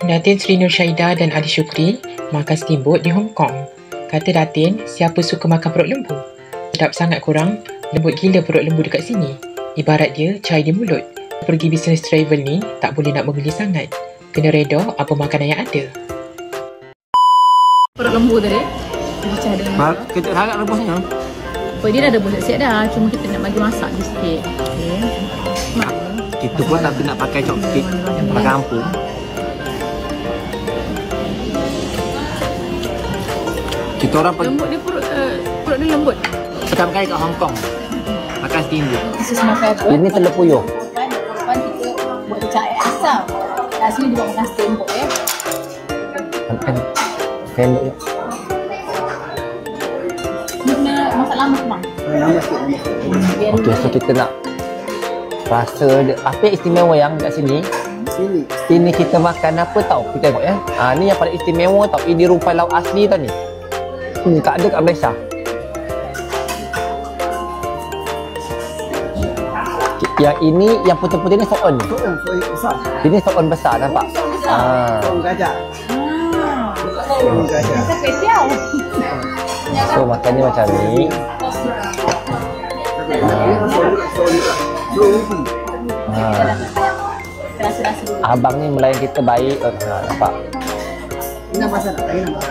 Datin Sri Nur Syahidah dan Adi Syukri makan steamboat di Hong Kong. Kata Datin, siapa suka makan perut lembu? Sedap sangat korang, lembut gila perut lembu dekat sini. Ibarat dia cai di mulut. Pergi business travel ni tak boleh nak membeli sangat. Kena reda apa makanan yang ada. Perut lembu tadi dicah dengan kejap sangat rebusnya. apa dia dah rebus siap dah, cuma kita nak bagi masak je sikit. Okey. Kita pun tapi nak pakai chopstick pakai kampung. Kita orang lembut dia perut dia lembut. pertama kali kat Hong Kong makan steamboat. This is my favorite. Ini telur puyuh. Lepas kita buat cai asam. Kat sini dia buat makan steamboat ya. Steamboat ya. Guna masak lama memang. Okey, so kita nak rasa dia. Apa yang istimewa yang kat sini? Sini kita makan apa tau? Kita tengok ya. Ni yang paling istimewa tau. Ini rupai laut asli tau ni. Tak ada kat Malaysia. Yang ini, yang putih-putih ni so'on. So'on besar. Ini so'on besar, nampak? So'on gajah. So'on gajah. So, makannya macam ni. Abang ni melayan kita baik. Nampak? Ini masa nak lagi nampak.